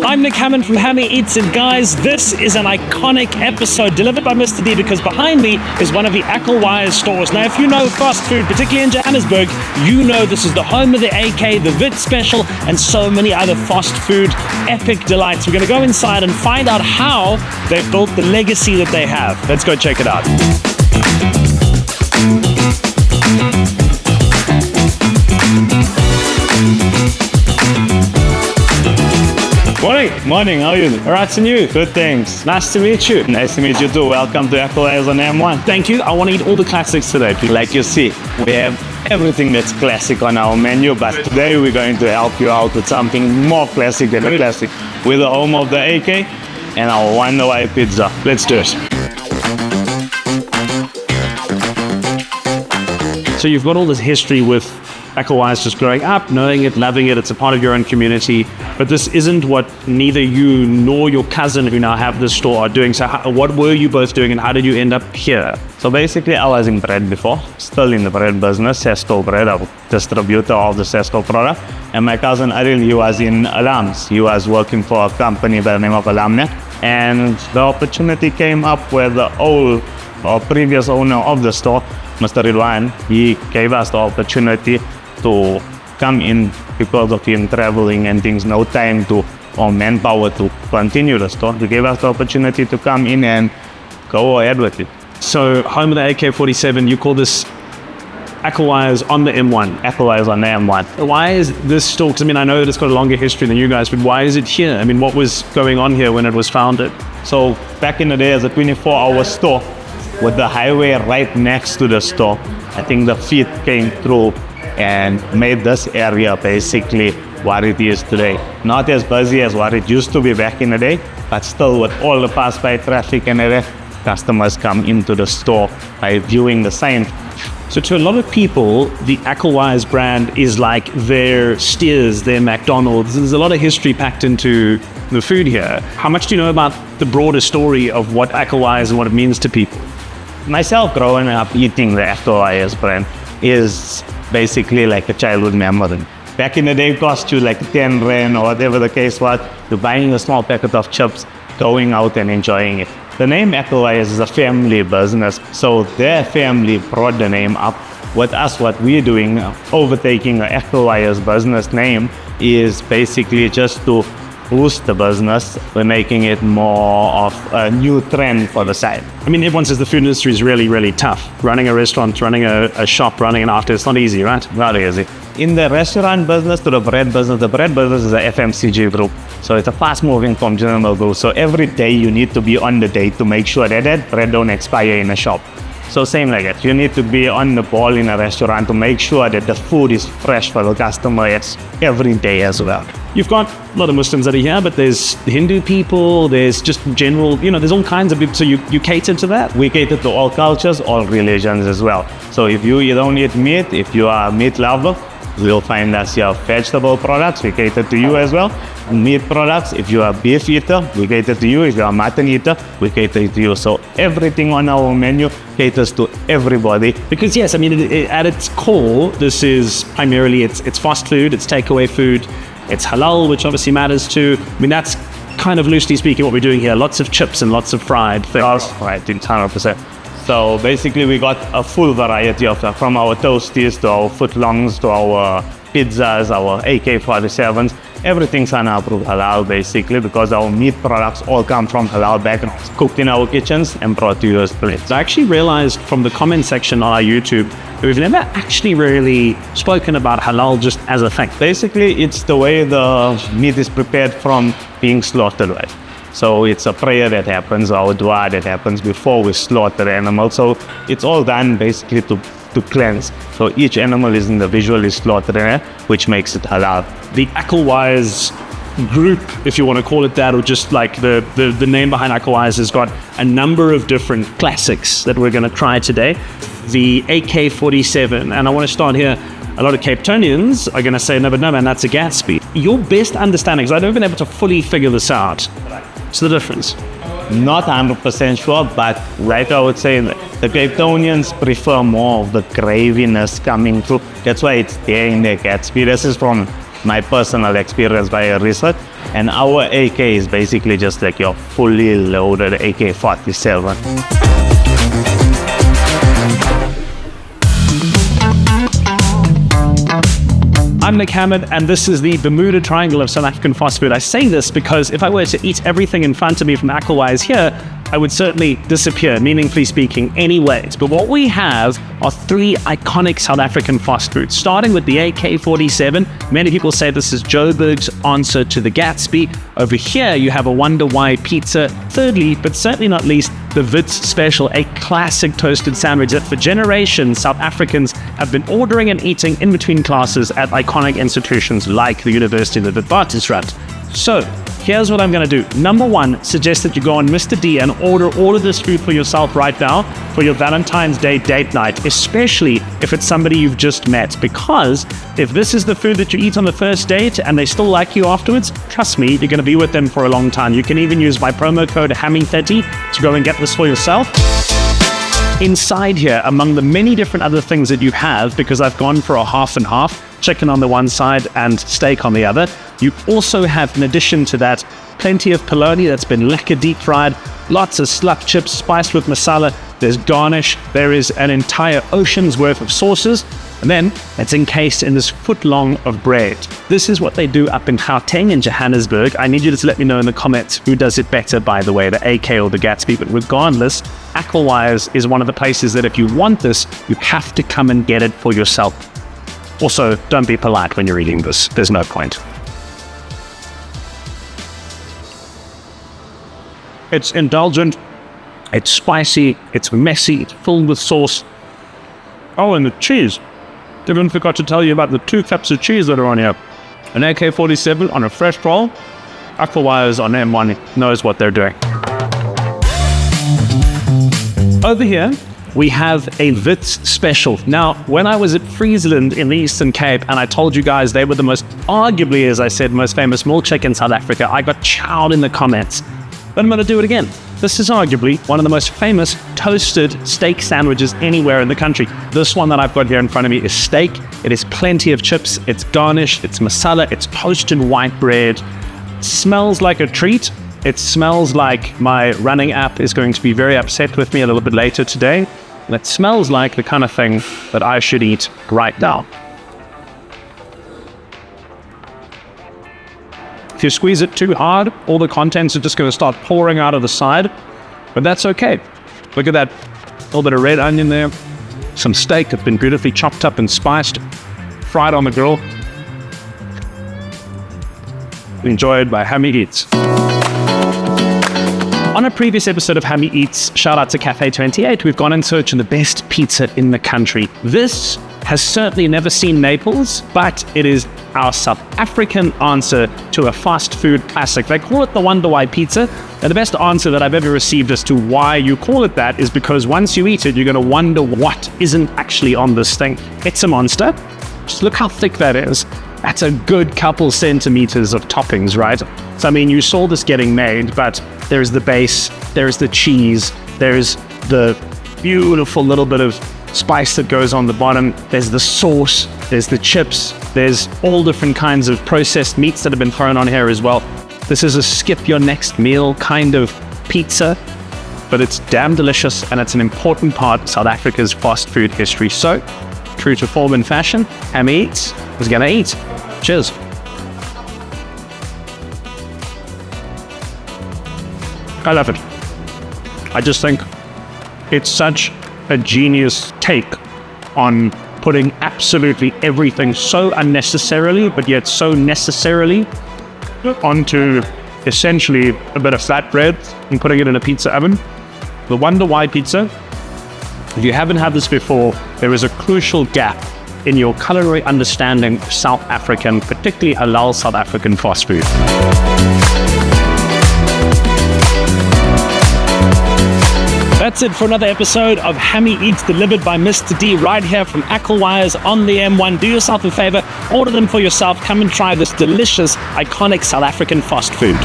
I'm Nick Hamman from Hammy Eats, and guys, this is an iconic episode delivered by Mr. D, because behind me is one of the Akalwire stores. Now, if you know fast food, particularly in Johannesburg, you know this is the home of the AK, the Vitz Special, and so many other fast food epic delights. We're going to go inside and find out how they've built the legacy that they have. Let's go check it out. Morning, how are you? All right, and you? Good, thanks. Nice to meet you. Nice to meet you too. Welcome to Akhalways on M1. Thank you. I want to eat all the classics today. Like you see, we have everything that's classic on our menu, but today we're going to help you out with something more classic than a classic. We're the home of the AK and our Wonder Why pizza. Let's do it. So you've got all this history with Akhalways just growing up, knowing it, loving it. It's a part of your own community. But this isn't what neither you nor your cousin who now have this store are doing. So what were you both doing and how did you end up here? So basically, I was in bread before, still in the bread business, Sesco bread, a distributor of the Sesco product. And my cousin Ariel, he was in alarms. He was working for a company by the name of Alarmnet. And the opportunity came up where the old or previous owner of the store, Mr. Ridwan, he gave us the opportunity to come in because of him traveling and things, no time to or manpower to continue the store. He gave us the opportunity to come in and go ahead with it. So home of the AK47, you call this Akhalways on the M1? Akhalways on the M1. Why is this store, because I mean, I know that it's got a longer history than you guys, but why is it here? I mean, what was going on here when it was founded? So back in the day, as a 24-hour store, with the highway right next to the store, I think the feed came through and made this area basically what it is today. Not as busy as what it used to be back in the day, but still with all the pass-by traffic and everything, customers come into the store by viewing the sign. So to a lot of people, the Akhalways brand is like their Steers, their McDonald's. There's a lot of history packed into the food here. How much do you know about the broader story of what Akhalways and what it means to people? Myself growing up eating the Akhalways brand is basically like a childhood memory. Back in the day, it cost you like 10 rand or whatever the case was. You're buying a small packet of chips, going out and enjoying it. The name Akhalways is a family business, so their family brought the name up. With us, what we're doing, overtaking the Akhalways business name, is basically just to boost the business. We're making it more of a new trend for the site. I mean, everyone says the food industry is really, really tough. Running a restaurant, running a shop, running an after, it's not easy, right? Not easy. In the restaurant business to the bread business is a FMCG group. So it's a fast-moving consumer goods. So every day you need to be on the day to make sure that that bread don't expire in a shop. So same like that. You need to be on the ball in a restaurant to make sure that the food is fresh for the customer. It's every day as well. You've got a lot of Muslims that are here, but there's Hindu people, there's just general, there's all kinds of people. So you cater to that? We cater to all cultures, all religions as well. So if you don't eat meat, if you are a meat lover, you'll find us here vegetable products. We cater to you as well. Meat products, if you are a beef eater, we cater to you. If you are a mutton eater, we cater to you. So everything on our menu caters to everybody. Because yes, I mean, at its core, this is primarily, it's fast food, it's takeaway food, it's halal, which obviously matters too. I mean, that's kind of loosely speaking what we're doing here. Lots of chips and lots of fried things. Right, 100%. So basically we got a full variety of from our toasties to our footlongs to our pizzas, our AK47s. Everything's unapproved halal basically, because our meat products all come from halal backgrounds, cooked in our kitchens and brought to you as plates. I actually realized from the comment section on our YouTube that we've never actually really spoken about halal just as a thing. Basically, it's the way the meat is prepared from being slaughtered, right? So it's a prayer that happens, or a dua that happens before we slaughter the animal. So it's all done basically to cleanse. So each animal is individually slaughtered, which makes it halal. The Akhalways group, if you want to call it that, or just like the name behind Akhalways, has got a number of different classics that we're going to try today. The AK47, and I want to start here. A lot of Cape Townians are going to say, no, but no, man, that's a Gatsby. Your best understanding, because I've never been able to fully figure this out. What's the difference? Not 100% sure, but right, I would say the Cape Townians prefer more of the graviness coming through. That's why it's there in their Gatsby. This is from my personal experience by research. And our AK is basically just like your fully loaded AK47. I'm Nick Hamman, and this is the Bermuda Triangle of South African fast food. I say this because if I were to eat everything in front of me from Akhalways here, I would certainly disappear, meaningfully speaking, anyways. But what we have are three iconic South African fast foods, starting with the AK47. Many people say this is Joburg's answer to the Gatsby. Over here, you have a Wonder Why pizza. Thirdly, but certainly not least, the Vitz Special, a classic toasted sandwich that for generations South Africans have been ordering and eating in between classes at iconic institutions like the University of the Witwatersrand. So, here's what I'm going to do. Number one, suggest that you go on Mr. D and order all of this food for yourself right now for your Valentine's Day date night, especially if it's somebody you've just met. Because if this is the food that you eat on the first date and they still like you afterwards, trust me, you're going to be with them for a long time. You can even use my promo code HAMMY30 to go and get this for yourself. Inside here, among the many different other things that you have, because I've gone for a half and half, chicken on the one side and steak on the other, you also have, in addition to that, plenty of polony that's been lekker deep fried, lots of slap chips spiced with masala, there's garnish, there is an entire ocean's worth of sauces, and then it's encased in this footlong of bread. This is what they do up in Gauteng in Johannesburg. I need you to let me know in the comments who does it better, by the way, the AK or the Gatsby. But regardless, Akalwire is one of the places that if you want this, you have to come and get it for yourself. Also, don't be polite when you're eating this. There's no point. It's indulgent, it's spicy, it's messy, it's filled with sauce. Oh, and the cheese. Even forgot to tell you about the 2 cups of cheese that are on here. An AK47 on a fresh roll. Akhalways on M1 knows what they're doing. Over here, we have a Vitz Special. Now, when I was at Friesland in the Eastern Cape, and I told you guys they were the most, arguably, as I said, most famous milkshake in South Africa, I got chowed in the comments. But I'm going to do it again. This is arguably one of the most famous toasted steak sandwiches anywhere in the country. This one that I've got here in front of me is steak. It is plenty of chips. It's garnished. It's masala. It's toasted white bread. It smells like a treat. It smells like my running app is going to be very upset with me a little bit later today. And it smells like the kind of thing that I should eat right now. If you squeeze it too hard, all the contents are just going to start pouring out of the side, but that's okay. Look at that, a little bit of red onion there, some steak that's been beautifully chopped up and spiced, fried on the grill. Enjoyed by Hammy Eats. On a previous episode of Hammy Eats, shout out to Cafe 28, we've gone in search of the best pizza in the country. This has certainly never seen Naples, but it is our South African answer to a fast food classic. They call it the Wonder Why pizza, and the best answer that I've ever received as to why you call it that is because once you eat it, you're going to wonder what isn't actually on this thing. It's a monster. Just look how thick that is. That's a good couple centimeters of toppings, right? So, I mean, you saw this getting made, but there's the base, there's the cheese, there's the beautiful little bit of spice that goes on the bottom, there's the sauce, there's the chips, there's all different kinds of processed meats that have been thrown on here as well. This is a skip your next meal kind of pizza, but it's damn delicious and it's an important part of South Africa's fast food history. So, true to form and fashion, Hammy Eats is gonna eat. Cheers. I love it. I just think it's such a genius take on putting absolutely everything so unnecessarily, but yet so necessarily onto essentially a bit of flatbread and putting it in a pizza oven. The Wonder Why pizza, if you haven't had this before, there is a crucial gap in your culinary understanding of South African, particularly halal South African fast food. That's it for another episode of Hammy Eats, delivered by Mr. D right here from Akalwire on the M1. Do yourself a favor, order them for yourself. Come and try this delicious, iconic South African fast food.